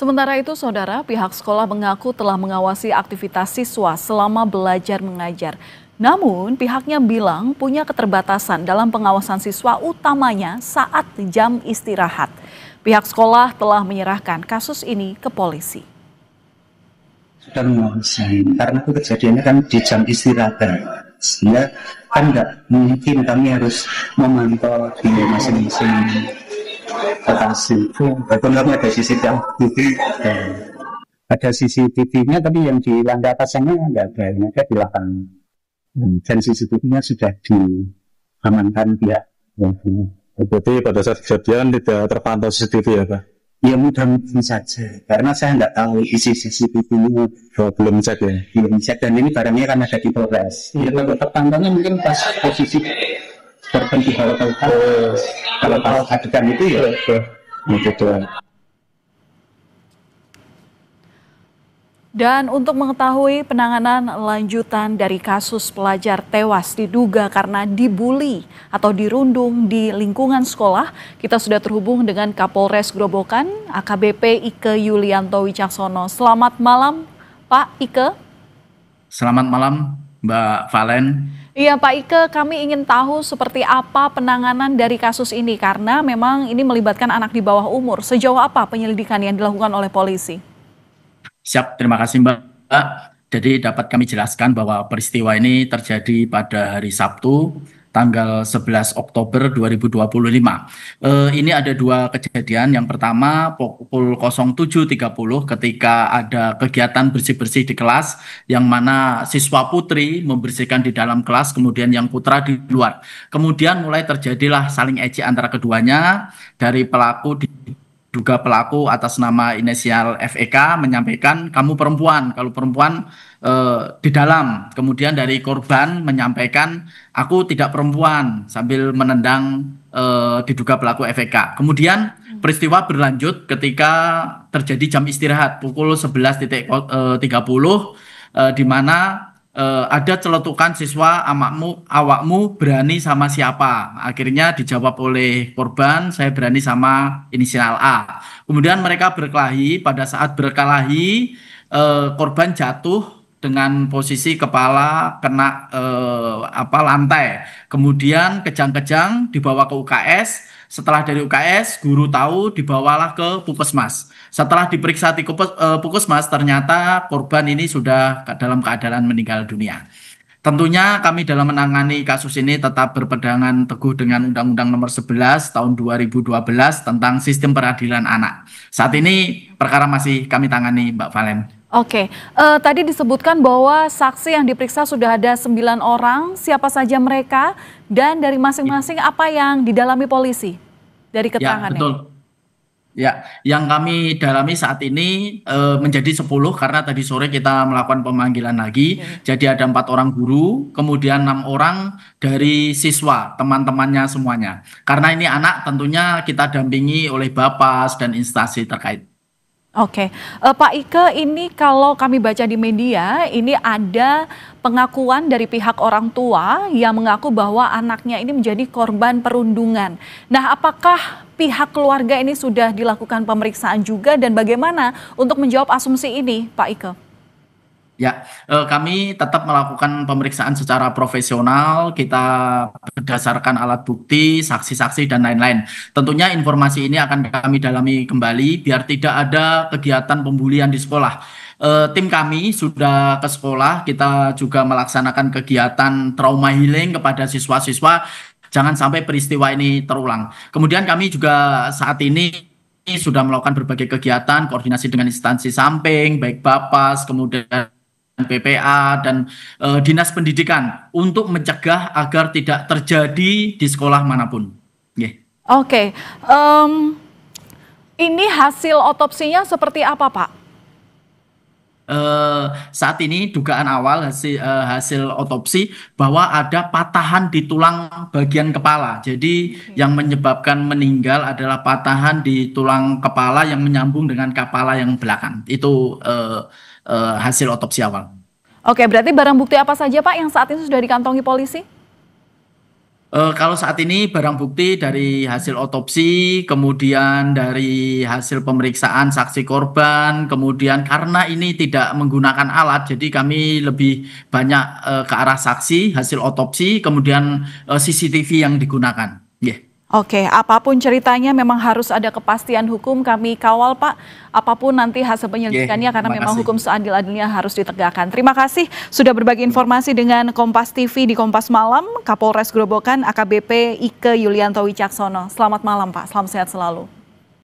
Sementara itu, saudara, pihak sekolah mengaku telah mengawasi aktivitas siswa selama belajar mengajar. Namun, pihaknya bilang punya keterbatasan dalam pengawasan siswa utamanya saat jam istirahat. Pihak sekolah telah menyerahkan kasus ini ke polisi. Sudah mengawasi, karena itu kejadiannya kan di jam istirahat. Sehingga kan nggak mungkin kami harus memantau di masing-masing lokasi. Walaupun kami ada CCTV, ada CCTV-nya, tapi yang di lantai atasnya nggak ada, yang ada di lapangan. Dan CCTV-nya sudah diamankan pihak. Berarti pada saat kejadian tidak terpantau CCTV ya Pak? Ya mudah-mudahan saja, karena saya nggak tahu isi CCTV-nya. Belum cek ya? Belum cek, dan ini barangnya kan ada di Polres. Ya kalau terpantaunya mungkin pas posisi korban di bawah kalau pas adegan itu ya begitu. Dan untuk mengetahui penanganan lanjutan dari kasus pelajar tewas diduga karena dibully atau dirundung di lingkungan sekolah, kita sudah terhubung dengan Kapolres Grobogan, AKBP Ike Yulianto Wicaksono. Selamat malam, Pak Ike. Selamat malam, Mbak Valen. Iya Pak Ike, kami ingin tahu seperti apa penanganan dari kasus ini karena memang ini melibatkan anak di bawah umur. Sejauh apa penyelidikan yang dilakukan oleh polisi? Siap, terima kasih Mbak. Jadi dapat kami jelaskan bahwa peristiwa ini terjadi pada hari Sabtu, tanggal 11 Oktober 2025. Ini ada dua kejadian. Yang pertama pukul 07.30 ketika ada kegiatan bersih-bersih di kelas, yang mana siswa putri membersihkan di dalam kelas, kemudian yang putra di luar. Kemudian mulai terjadilah saling ejek antara keduanya. Dari pelaku diduga pelaku atas nama inisial FEK menyampaikan kamu perempuan, kalau perempuan di dalam. Kemudian dari korban menyampaikan aku tidak perempuan sambil menendang diduga pelaku FEK. Kemudian peristiwa berlanjut ketika terjadi jam istirahat pukul 11.30 di mana ada celetukan siswa, awakmu berani sama siapa? Akhirnya dijawab oleh korban, saya berani sama inisial A. Kemudian mereka berkelahi. Pada saat berkelahi, korban jatuh dengan posisi kepala kena lantai. Kemudian kejang-kejang dibawa ke UKS. Setelah dari UKS, guru tahu, dibawalah ke Puskesmas. Setelah diperiksa di Puskesmas, ternyata korban ini sudah dalam keadaan meninggal dunia. Tentunya kami dalam menangani kasus ini tetap berpegangan teguh dengan Undang-Undang Nomor 11 Tahun 2012 tentang Sistem Peradilan Anak. Saat ini perkara masih kami tangani, Mbak Valen. Oke, tadi disebutkan bahwa saksi yang diperiksa sudah ada 9 orang, siapa saja mereka, dan dari masing-masing apa yang didalami polisi dari keterangannya? Ya, betul. Ya, yang kami dalami saat ini menjadi 10 karena tadi sore kita melakukan pemanggilan lagi. Jadi ada 4 orang guru, kemudian 6 orang dari siswa, teman-temannya semuanya. Karena ini anak tentunya kita dampingi oleh Bapas dan instansi terkait. Oke, Pak Ike, ini kalau kami baca di media, ini ada pengakuan dari pihak orang tua yang mengaku bahwa anaknya ini menjadi korban perundungan. Nah, apakah pihak keluarga ini sudah dilakukan pemeriksaan juga dan bagaimana untuk menjawab asumsi ini, Pak Ike? Ya, kami tetap melakukan pemeriksaan secara profesional, kita berdasarkan alat bukti, saksi-saksi, dan lain-lain. Tentunya informasi ini akan kami dalami kembali, biar tidak ada kegiatan pembulian di sekolah. Tim kami sudah ke sekolah, kita juga melaksanakan kegiatan trauma healing kepada siswa-siswa, jangan sampai peristiwa ini terulang. Kemudian kami juga saat ini sudah melakukan berbagai kegiatan, koordinasi dengan instansi samping, baik Bapas, kemudian PPA dan Dinas Pendidikan untuk mencegah agar tidak terjadi di sekolah manapun. Oke, ini hasil otopsinya seperti apa, Pak? Saat ini dugaan awal hasil otopsi bahwa ada patahan di tulang bagian kepala. Jadi yang menyebabkan meninggal adalah patahan di tulang kepala yang menyambung dengan kepala yang belakang. Itu hasil otopsi awal. Oke, berarti barang bukti apa saja Pak yang saat ini sudah dikantongi polisi? Kalau saat ini barang bukti dari hasil otopsi, kemudian dari hasil pemeriksaan saksi korban, kemudian karena ini tidak menggunakan alat, jadi kami lebih banyak ke arah saksi, hasil otopsi, kemudian CCTV yang digunakan. Yeah. Oke, apapun ceritanya memang harus ada kepastian hukum, kami kawal Pak, apapun nanti hasil penyelidikannya karena memang hukum seadil-adilnya harus ditegakkan. Terima kasih sudah berbagi informasi dengan Kompas TV di Kompas Malam, Kapolres Grobogan AKBP Ike Yulianto Wicaksono. Selamat malam Pak, salam sehat selalu.